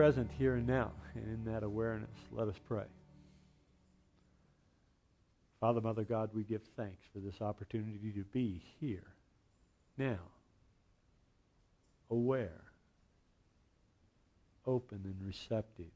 Present here and now, and in that awareness, let us pray. Father, Mother God, we give thanks for this opportunity to be here, now, aware, open and receptive.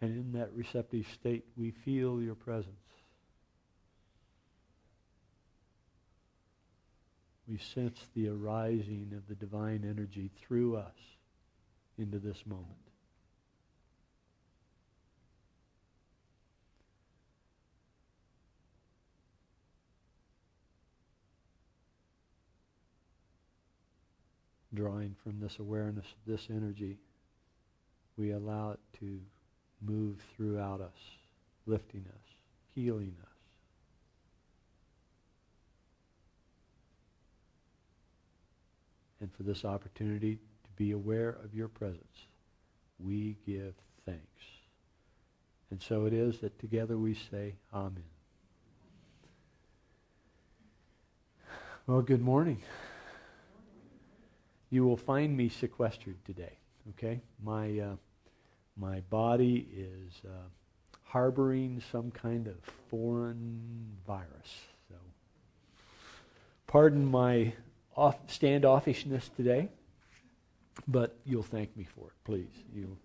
And in that receptive state, we feel your presence. We sense the arising of the divine energy through us into this moment. Drawing from this awareness, this energy, we allow it to move throughout us, lifting us, healing us. And for this opportunity to be aware of your presence, we give thanks. And so it is that together we say, Amen. Well, good morning. You will find me sequestered today, okay? My body is harboring some kind of foreign virus. So, pardon my standoffishness today, but you'll thank me for it, please. You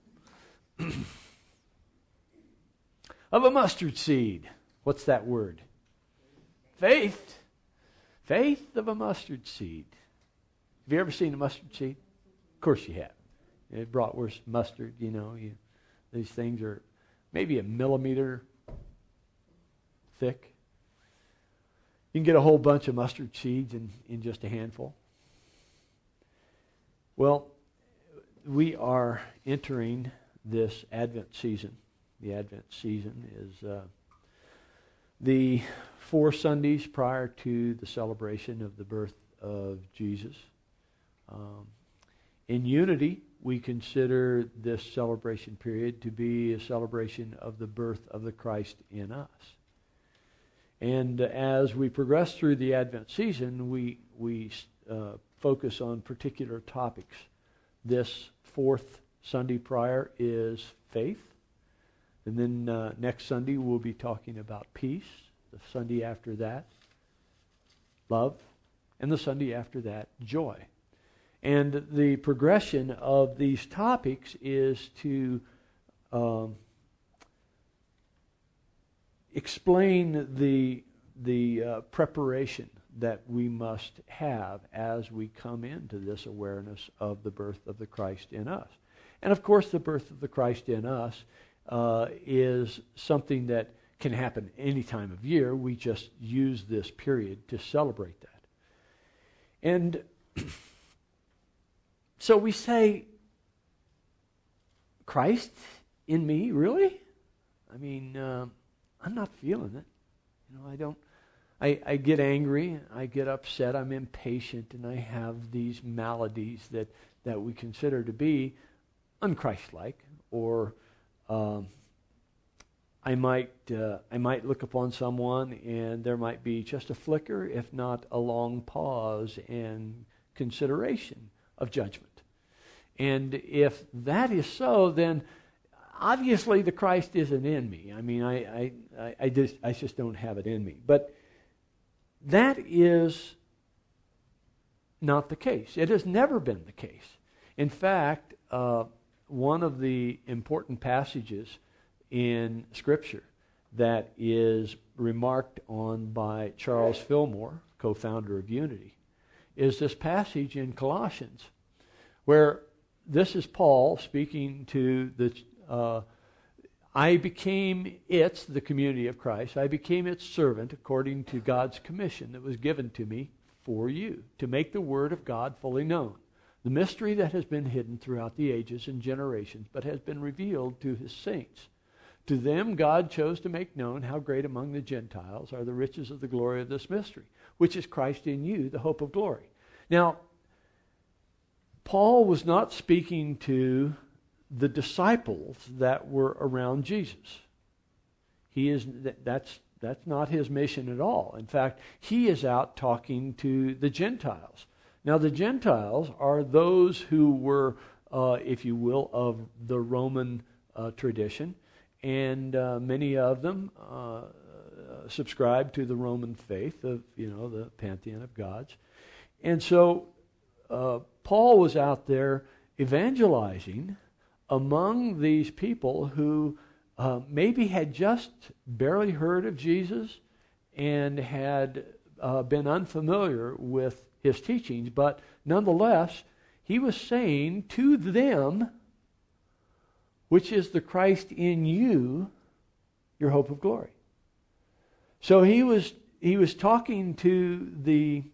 of a mustard seed. What's that word? Faith. Faith of a mustard seed. Have you ever seen a mustard seed? Of course you have. It bratwurst mustard, these things are maybe a millimeter thick. You can get a whole bunch of mustard seeds in just a handful. Well, we are entering this Advent season. The Advent season is the 4 Sundays prior to the celebration of the birth of Jesus. In unity, we consider this celebration period to be a celebration of the birth of the Christ in us. And as we progress through the Advent season, we focus on particular topics. This 4th Sunday prior is faith. And then next Sunday we'll be talking about peace. The Sunday after that, love. And the Sunday after that, joy. And the progression of these topics is to explain the preparation that we must have as we come into this awareness of the birth of the Christ in us. And of course, the birth of the Christ in us is something that can happen any time of year. We just use this period to celebrate that. And so we say, Christ in me, really? I mean, I'm not feeling it. I get angry, I get upset, I'm impatient, and I have these maladies that we consider to be unchristlike, or I might look upon someone and there might be just a flicker, if not a long pause and consideration of judgment. And if that is so, then obviously the Christ isn't in me. I mean, I just don't have it in me. But that is not the case. It has never been the case. In fact, one of the important passages in Scripture that is remarked on by Charles Fillmore, co-founder of Unity, is this passage in Colossians, where this is Paul speaking to the I became the community of Christ. I became its servant according to God's commission that was given to me for you, to make the word of God fully known. The mystery that has been hidden throughout the ages and generations, but has been revealed to his saints. To them God chose to make known how great among the Gentiles are the riches of the glory of this mystery, which is Christ in you, the hope of glory. Now, Paul was not speaking to the disciples that were around Jesus. That's not his mission at all. In fact, he is out talking to the Gentiles. Now, the Gentiles are those who were, if you will, of the Roman tradition, and many of them subscribe to the Roman faith of, the pantheon of gods. And so Paul was out there evangelizing among these people who maybe had just barely heard of Jesus and had been unfamiliar with his teachings, but nonetheless, he was saying to them, which is the Christ in you, your hope of glory. So he was talking to the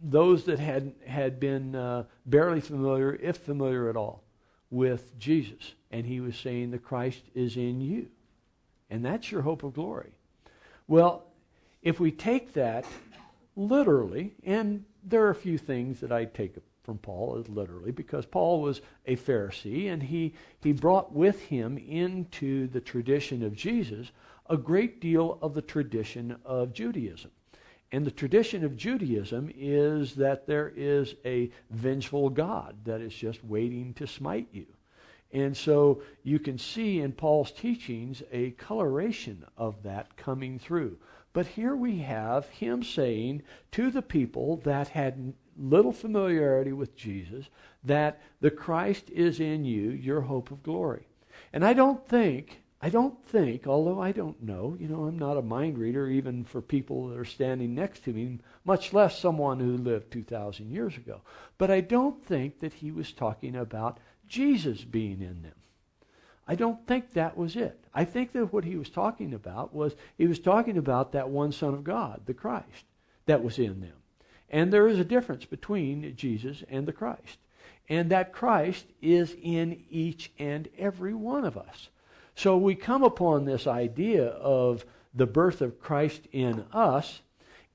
those that had been barely familiar, if familiar at all, with Jesus. And he was saying the Christ is in you. And that's your hope of glory. Well, if we take that literally, and there are a few things that I take from Paul as literally, because Paul was a Pharisee, and he brought with him into the tradition of Jesus a great deal of the tradition of Judaism. And the tradition of Judaism is that there is a vengeful God that is just waiting to smite you. And so you can see in Paul's teachings a coloration of that coming through. But here we have him saying to the people that had little familiarity with Jesus that the Christ is in you, your hope of glory. And I don't think, although I don't know, I'm not a mind reader even for people that are standing next to me, much less someone who lived 2,000 years ago. But I don't think that he was talking about Jesus being in them. I don't think that was it. I think that what he was talking about was, he was talking about that one Son of God, the Christ, that was in them. And there is a difference between Jesus and the Christ. And that Christ is in each and every one of us. So we come upon this idea of the birth of Christ in us,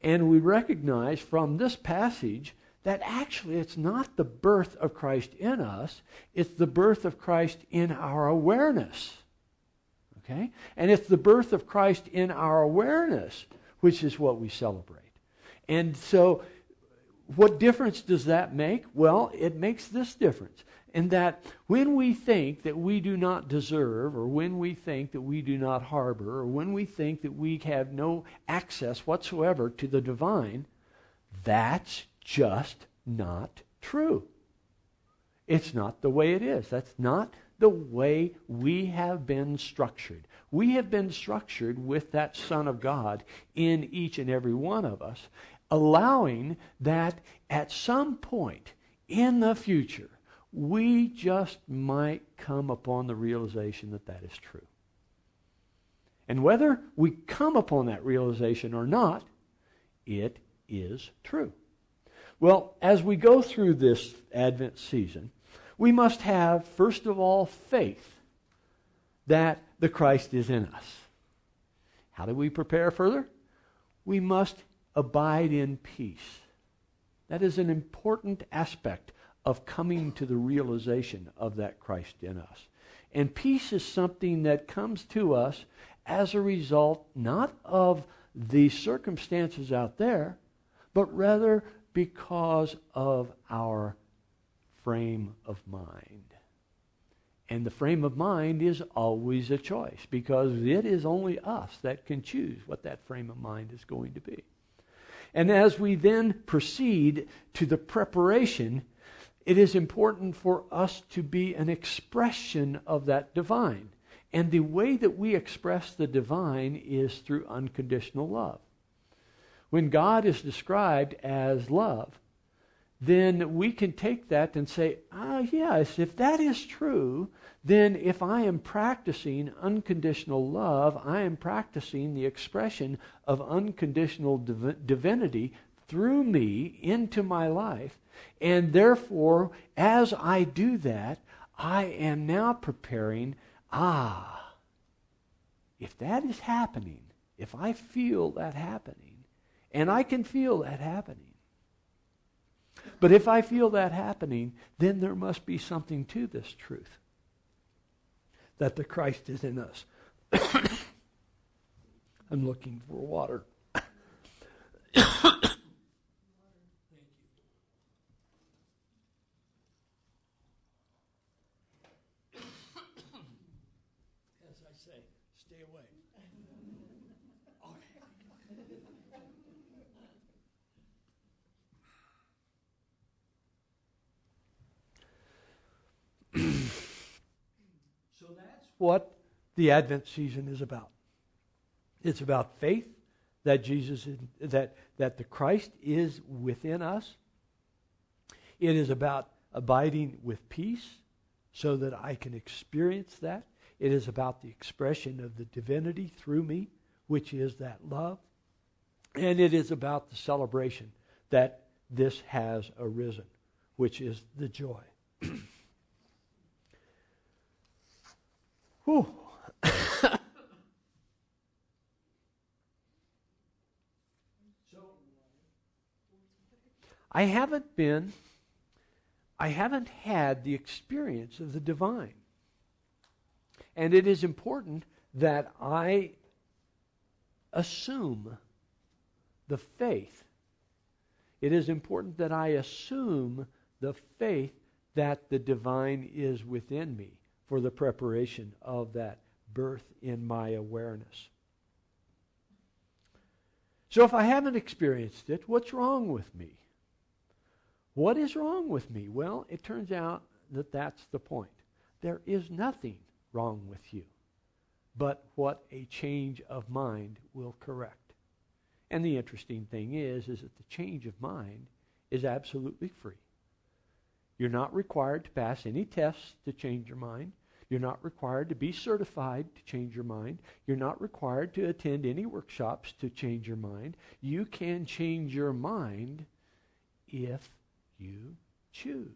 and we recognize from this passage that actually it's not the birth of Christ in us, it's the birth of Christ in our awareness. Okay? And it's the birth of Christ in our awareness, which is what we celebrate. And so, what difference does that make? Well, it makes this difference. In that when we think that we do not deserve, or when we think that we do not harbor, or when we think that we have no access whatsoever to the divine, that's just not true. It's not the way it is. That's not the way we have been structured. We have been structured with that Son of God in each and every one of us, allowing that at some point in the future, we just might come upon the realization that that is true. And whether we come upon that realization or not, it is true. Well, as we go through this Advent season, we must have, first of all, faith that the Christ is in us. How do we prepare further? We must abide in peace. That is an important aspect of coming to the realization of that Christ in us. And peace is something that comes to us as a result not of the circumstances out there, but rather because of our frame of mind. And the frame of mind is always a choice, because it is only us that can choose what that frame of mind is going to be. And as we then proceed to the preparation, it is important for us to be an expression of that divine. And the way that we express the divine is through unconditional love. When God is described as love, then we can take that and say, yes, if that is true, then if I am practicing unconditional love, I am practicing the expression of unconditional divinity through me into my life. And therefore, as I do that, I am now preparing, if that is happening, if I feel that happening, and I can feel that happening, But if I feel that happening, then there must be something to this truth, that the Christ is in us. I'm looking for water. As I say, stay away. So that's what the Advent season is about. It's about faith that that the Christ is within us. It is about abiding with peace so that I can experience that. It is about the expression of the divinity through me, which is that love. And it is about the celebration that this has arisen, which is the joy. Whew. I haven't had the experience of the divine. And it is important that I assume the faith. It is important that I assume the faith that the divine is within me for the preparation of that birth in my awareness. So if I haven't experienced it, what's wrong with me? What is wrong with me? Well, it turns out that that's the point. There is nothing wrong with you, but what a change of mind will correct. And the interesting thing is that the change of mind is absolutely free. You're not required to pass any tests to change your mind. You're not required to be certified to change your mind. You're not required to attend any workshops to change your mind. You can change your mind if you choose.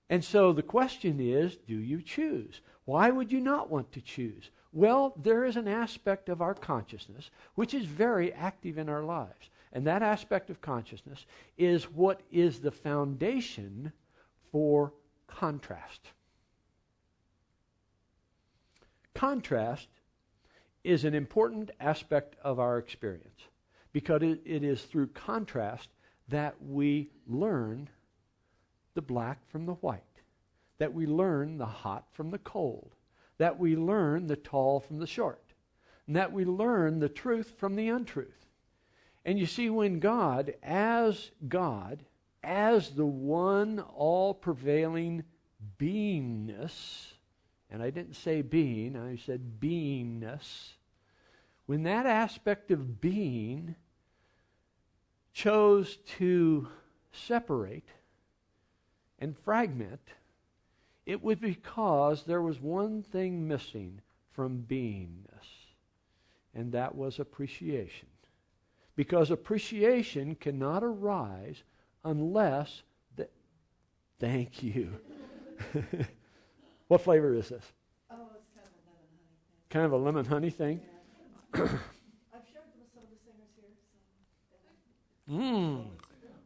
And so the question is, do you choose? Why would you not want to choose? Well, there is an aspect of our consciousness which is very active in our lives. And that aspect of consciousness is what is the foundation for contrast. Contrast is an important aspect of our experience because it is through contrast that we learn the black from the white, that we learn the hot from the cold, that we learn the tall from the short, and that we learn the truth from the untruth. And you see, when God, as the one all-prevailing beingness, and I didn't say being, I said beingness, when that aspect of being chose to separate and fragment, it was because there was one thing missing from beingness, and that was appreciation. Because appreciation cannot arise unless thank you. What flavor is this? Oh, it's kind of a lemon honey thing. Kind of a lemon honey thing? Yeah. I've shared them with some of the singers here. So.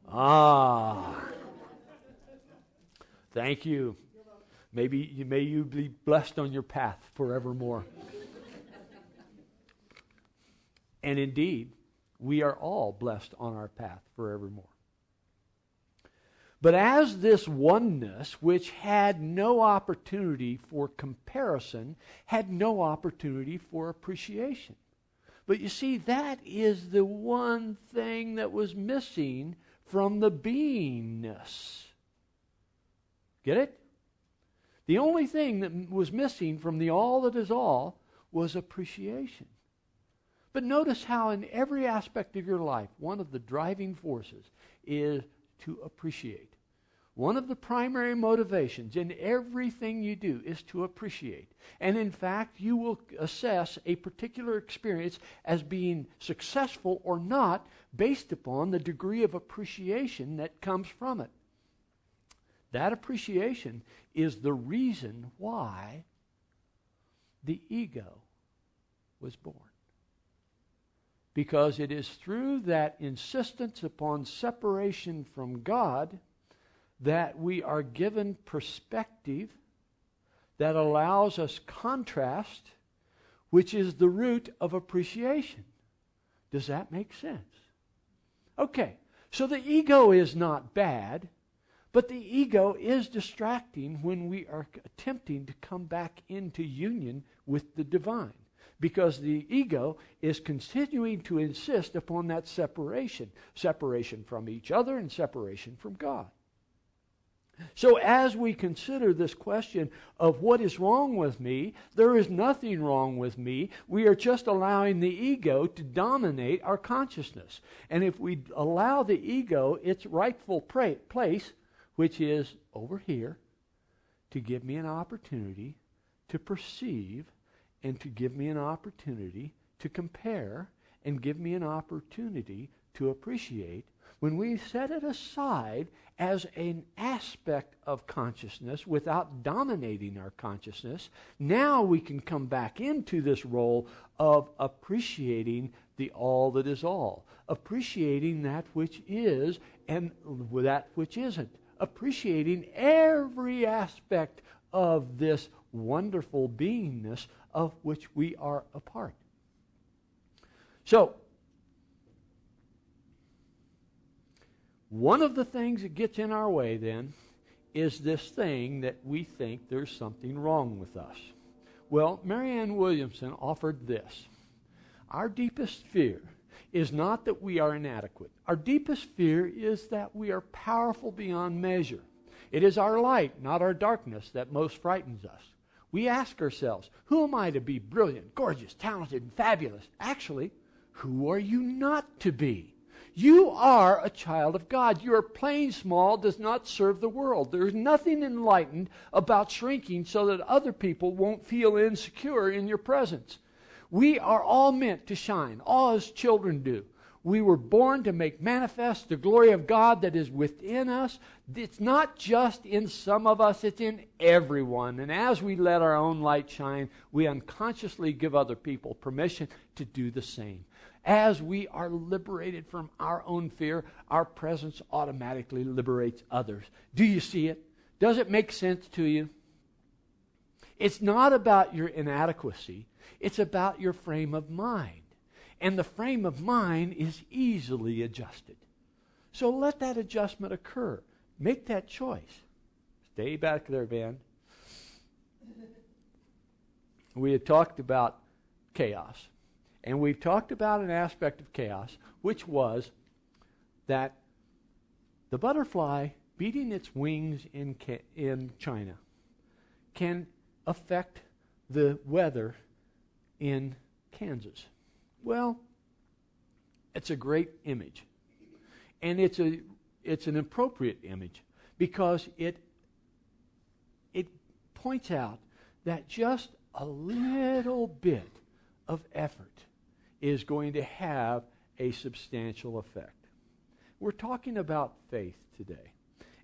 Ah. Thank you. May you be blessed on your path forevermore. And indeed, we are all blessed on our path forevermore. But as this oneness, which had no opportunity for comparison, had no opportunity for appreciation. But you see, that is the one thing that was missing from the beingness. Get it? The only thing that was missing from the all that is all was appreciation. But notice how in every aspect of your life, one of the driving forces is to appreciate. One of the primary motivations in everything you do is to appreciate. And in fact, you will assess a particular experience as being successful or not based upon the degree of appreciation that comes from it. That appreciation is the reason why the ego was born. because it is through that insistence upon separation from God that we are given perspective that allows us contrast, which is the root of appreciation. Does that make sense? Okay, so the ego is not bad, but the ego is distracting when we are attempting to come back into union with the divine, because the ego is continuing to insist upon that separation from each other and separation from God. So as we consider this question of what is wrong with me, there is nothing wrong with me. We are just allowing the ego to dominate our consciousness. And if we allow the ego its rightful place, which is over here, to give me an opportunity to perceive and to give me an opportunity to compare and give me an opportunity to appreciate, when we set it aside as an aspect of consciousness without dominating our consciousness, now we can come back into this role of appreciating the all that is all, appreciating that which is and that which isn't, appreciating every aspect of this wonderful beingness of which we are a part. So, one of the things that gets in our way then is this thing that we think there's something wrong with us. Well, Marianne Williamson offered this. Our deepest fear is not that we are inadequate. Our deepest fear is that we are powerful beyond measure. It is our light, not our darkness, that most frightens us. We ask ourselves, who am I to be brilliant, gorgeous, talented, and fabulous? Actually, who are you not to be? You are a child of God. Your playing small does not serve the world. There is nothing enlightened about shrinking so that other people won't feel insecure in your presence. We are all meant to shine, all as children do. We were born to make manifest the glory of God that is within us. It's not just in some of us, it's in everyone. And as we let our own light shine, we unconsciously give other people permission to do the same. As we are liberated from our own fear, our presence automatically liberates others. Do you see it? Does it make sense to you? It's not about your inadequacy. It's about your frame of mind. And the frame of mind is easily adjusted. So let that adjustment occur. Make that choice. Stay back there, Van. We had talked about chaos. And we've talked about an aspect of chaos, which was that the butterfly beating its wings in China can affect the weather in Kansas. Well, it's a great image. And it's an appropriate image because it points out that just a little bit of effort is going to have a substantial effect. We're talking about faith today.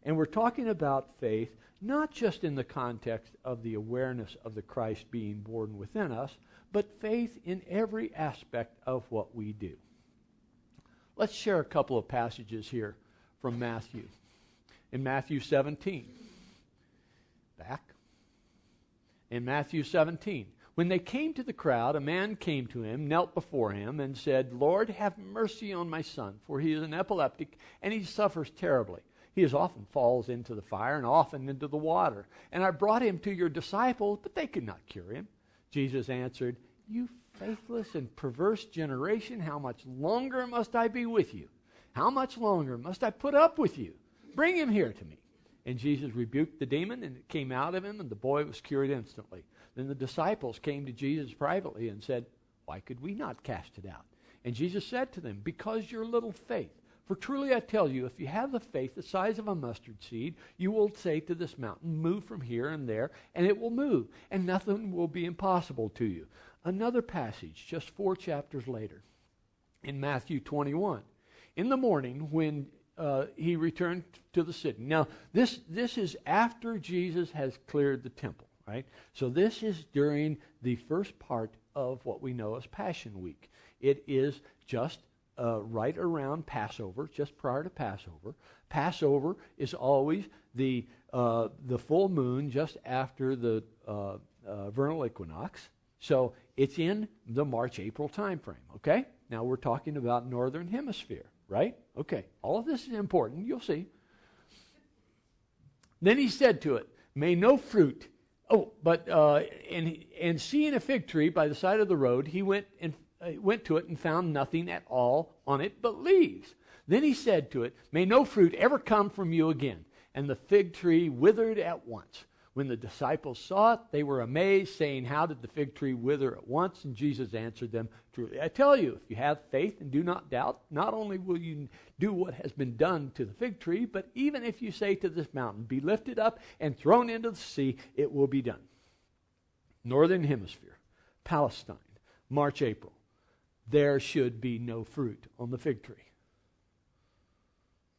And we're talking about faith not just in the context of the awareness of the Christ being born within us, but faith in every aspect of what we do. Let's share a couple of passages here from Matthew. In Matthew 17. Back. In Matthew 17. When they came to the crowd, a man came to him, knelt before him, and said, Lord, have mercy on my son, for he is an epileptic, and he suffers terribly. He as often falls into the fire and often into the water. And I brought him to your disciples, but they could not cure him. Jesus answered, You faithless and perverse generation, how much longer must I be with you? How much longer must I put up with you? Bring him here to me. And Jesus rebuked the demon, and it came out of him, and the boy was cured instantly. Then the disciples came to Jesus privately and said, Why could we not cast it out? And Jesus said to them, Because your little faith. For truly I tell you, if you have the faith the size of a mustard seed, you will say to this mountain, Move from here and there, and it will move, and nothing will be impossible to you. Another passage, just 4 chapters later, in Matthew 21. In the morning, when he returned to the city. Now, this is after Jesus has cleared the temple. Right? So this is during the first part of what we know as Passion Week. It is just right around Passover, just prior to Passover. Passover is always the full moon just after the vernal equinox. So it's in the March-April time frame, okay? Now we're talking about northern hemisphere, right? Okay, all of this is important, you'll see. Then he said to it, may no fruit. And seeing a fig tree by the side of the road, he went to it and found nothing at all on it but leaves. Then he said to it, may no fruit ever come from you again. And the fig tree withered at once. When the disciples saw it, they were amazed, saying, how did the fig tree wither at once? And Jesus answered them, truly, I tell you, if you have faith and do not doubt, not only will you do what has been done to the fig tree, but even if you say to this mountain, be lifted up and thrown into the sea, it will be done. Northern Hemisphere, Palestine, March, April. There should be no fruit on the fig tree.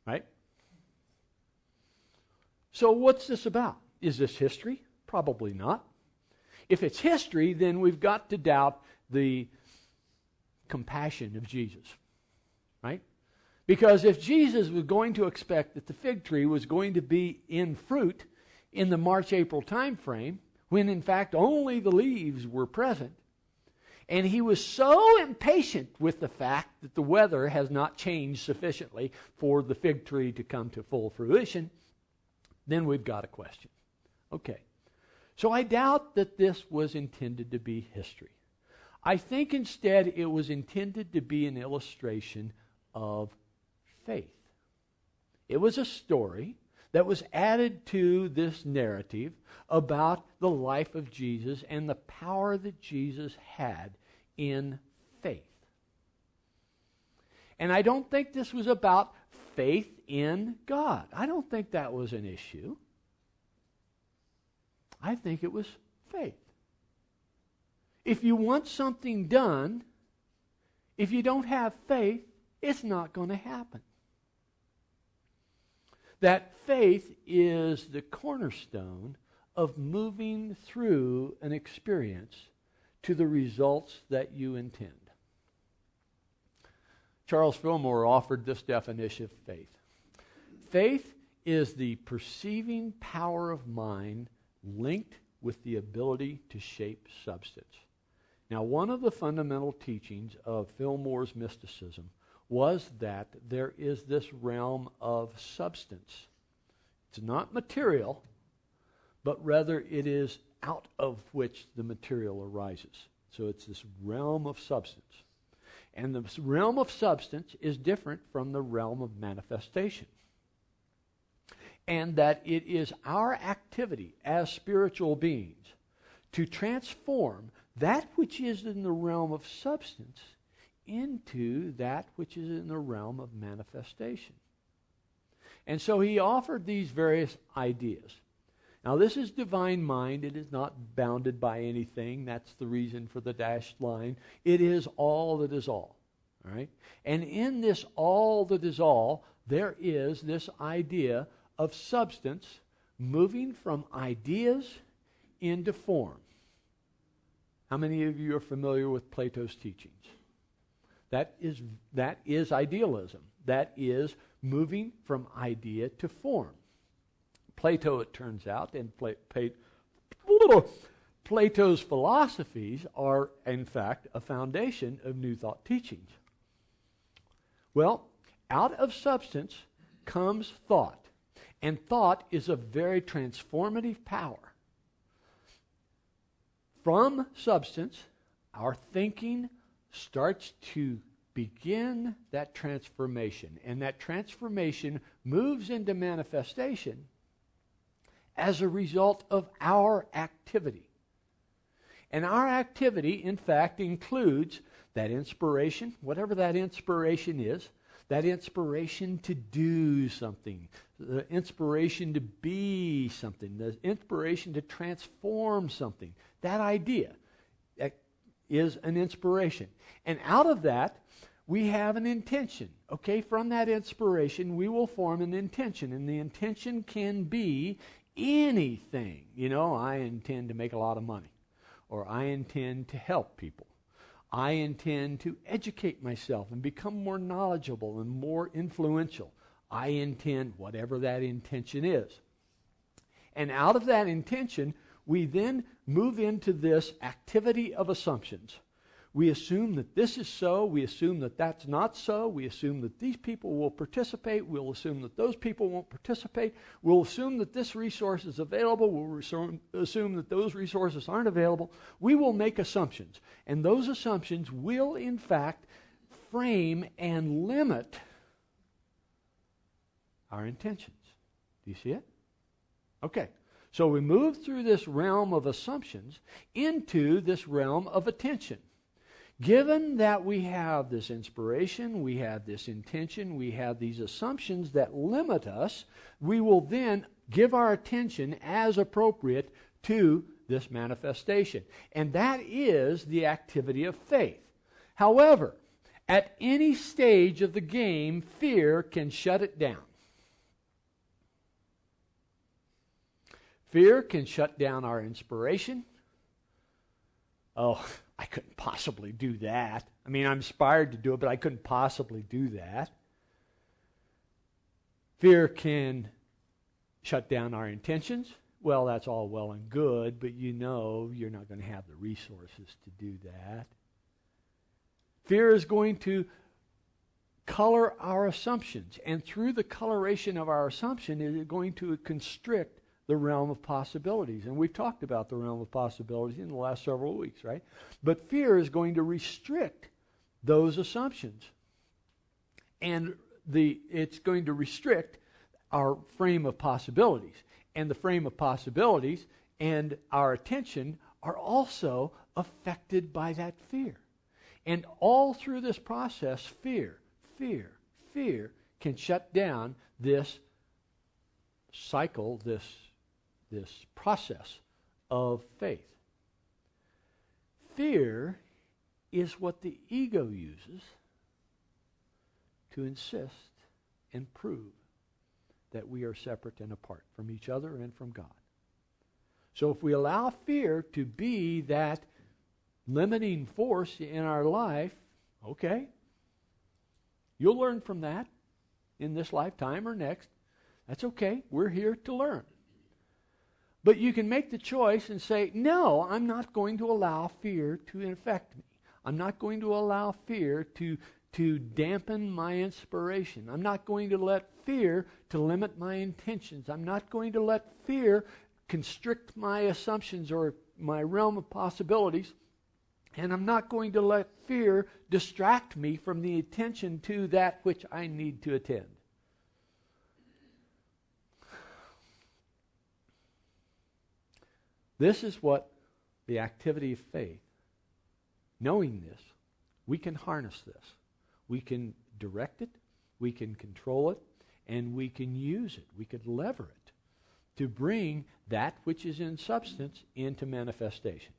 Right? So what's this about? Is this history? Probably not. If it's history, then we've got to doubt the compassion of Jesus. Right? Because if Jesus was going to expect that the fig tree was going to be in fruit in the March-April time frame, when in fact only the leaves were present, and he was so impatient with the fact that the weather has not changed sufficiently for the fig tree to come to full fruition, then we've got a question. Okay, so I doubt that this was intended to be history. I think instead it was intended to be an illustration of faith. It was a story that was added to this narrative about the life of Jesus and the power that Jesus had in faith. And I don't think this was about faith in God. I don't think that was an issue. I think it was faith. If you want something done, if you don't have faith, it's not going to happen. That faith is the cornerstone of moving through an experience to the results that you intend. Charles Fillmore offered this definition of faith. Faith is the perceiving power of mind linked with the ability to shape substance. Now, one of the fundamental teachings of Fillmore's mysticism was that there is this realm of substance. It's not material, but rather it is out of which the material arises. So it's this realm of substance. And the realm of substance is different from the realm of manifestation. And that it is our activity as spiritual beings to transform that which is in the realm of substance into that which is in the realm of manifestation. And so he offered these various ideas. Now this is divine mind. It is not bounded by anything. That's the reason for the dashed line. It is all that is all. All right? And in this all that is all, there is this idea of substance moving from ideas into form. How many of you are familiar with Plato's teachings? That is idealism. That is moving from idea to form. Plato, it turns out, and Plato's philosophies are, in fact, a foundation of New Thought teachings. Well, out of substance comes thought. And thought is a very transformative power. From substance, our thinking starts to begin that transformation. And that transformation moves into manifestation as a result of our activity. And our activity, in fact, includes that inspiration, whatever that inspiration is, that inspiration to do something, the inspiration to be something, the inspiration to transform something. That idea is an inspiration. And out of that, we have an intention. Okay, from that inspiration, we will form an intention. And the intention can be anything. You know, I intend to make a lot of money. Or I intend to help people. I intend to educate myself and become more knowledgeable and more influential. I intend, whatever that intention is. And out of that intention, we then move into this activity of assumptions. We assume that this is so. We assume that that's not so. We assume that these people will participate. We'll assume that those people won't participate. We'll assume that this resource is available. We'll assume that those resources aren't available. We will make assumptions. And those assumptions will, in fact, frame and limit our intentions. Do you see it? Okay. So we move through this realm of assumptions into this realm of attention. Given that we have this inspiration, we have this intention, we have these assumptions that limit us, we will then give our attention as appropriate to this manifestation. And that is the activity of faith. However, at any stage of the game, fear can shut it down. Fear can shut down our inspiration. Oh, I couldn't possibly do that. I mean, I'm inspired to do it, but I couldn't possibly do that. Fear can shut down our intentions. Well, that's all well and good, but you know you're not going to have the resources to do that. Fear is going to color our assumptions, and through the coloration of our assumption, it is going to constrict the realm of possibilities. And we've talked about the realm of possibilities in the last several weeks, right? But fear is going to restrict those assumptions. And it's going to restrict our frame of possibilities. And the frame of possibilities and our attention are also affected by that fear. And all through this process, fear can shut down this cycle, this process of faith. Fear is what the ego uses to insist and prove that we are separate and apart from each other and from God. So if we allow fear to be that limiting force in our life, okay, you'll learn from that in this lifetime or next. That's okay. We're here to learn. But you can make the choice and say, no, I'm not going to allow fear to infect me. I'm not going to allow fear to dampen my inspiration. I'm not going to let fear to limit my intentions. I'm not going to let fear constrict my assumptions or my realm of possibilities. And I'm not going to let fear distract me from the attention to that which I need to attend. This is what the activity of faith, knowing this, we can harness this. We can direct it, we can control it, and we can use it. We could lever it to bring that which is in substance into manifestation.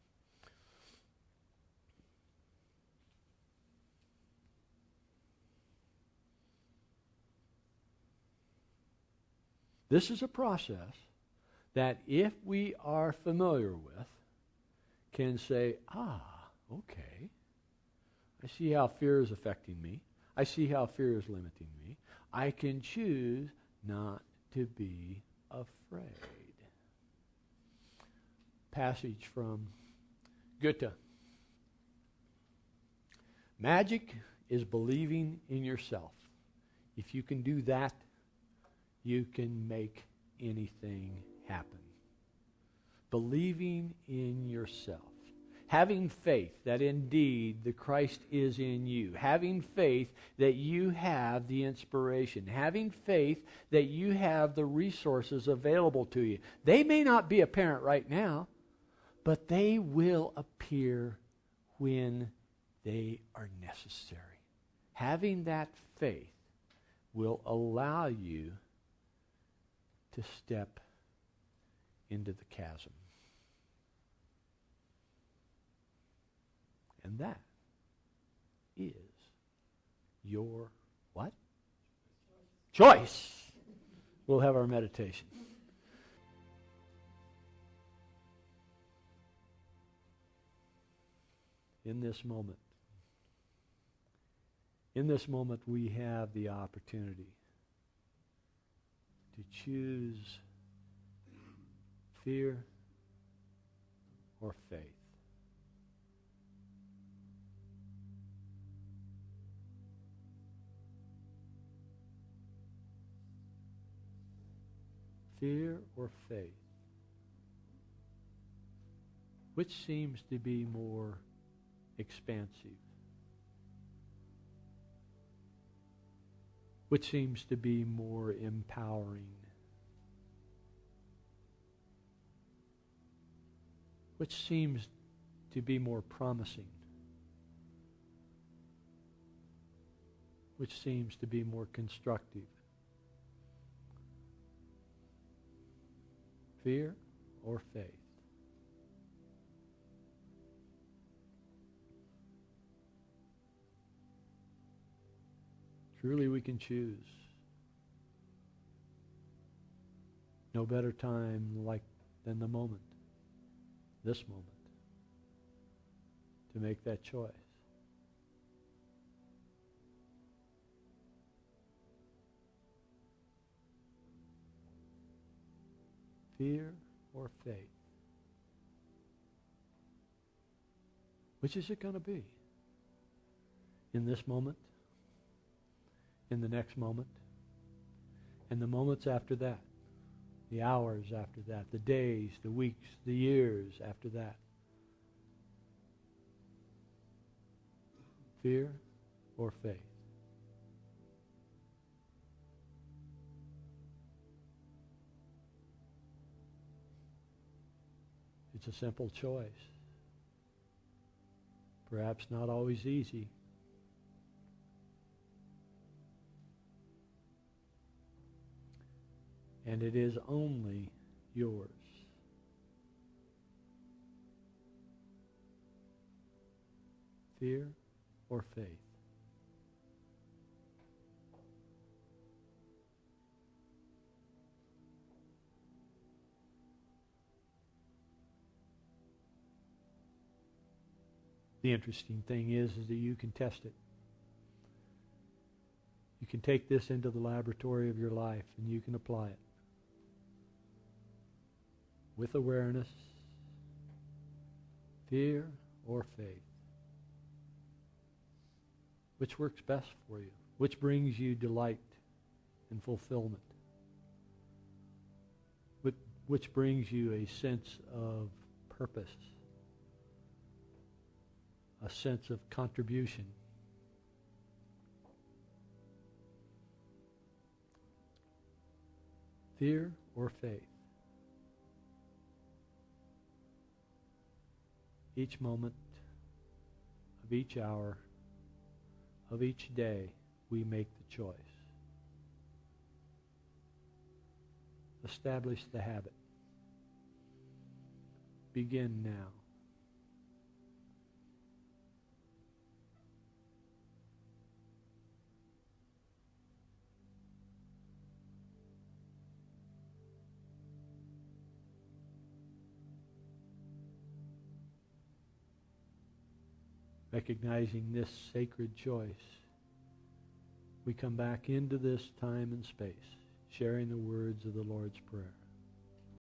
This is a process that if we are familiar with, can say, okay, I see how fear is affecting me. I see how fear is limiting me. I can choose not to be afraid. Passage from Goethe. Magic is believing in yourself. If you can do that, you can make anything happen. Believing in yourself. Having faith that indeed the Christ is in you. Having faith that you have the inspiration. Having faith that you have the resources available to you. They may not be apparent right now, but they will appear when they are necessary. Having that faith will allow you to step into the chasm. And that is your what? Choice. We'll have our meditation. In this moment, In this moment, we have the opportunity to choose fear or faith. Fear or faith? Which seems to be more expansive? Which seems to be more empowering? Which seems to be more promising? Which seems to be more constructive? Fear or faith? Truly we can choose. No better time than the moment, this moment, to make that choice. Fear or faith? Which is it going to be? In this moment? In the next moment? And the moments after that? The hours after that? The days, the weeks, the years after that? Fear or faith? It's a simple choice. Perhaps not always easy. And it is only yours. Fear or faith? The interesting thing is that you can test it. You can take this into the laboratory of your life and you can apply it. With awareness, fear or faith. Which works best for you? Which brings you delight and fulfillment? Which brings you a sense of purpose? A sense of contribution? Fear or faith? Each moment of each hour of each day, we make the choice. Establish the habit. Begin now. Recognizing this sacred choice, we come back into this time and space, sharing the words of the Lord's Prayer.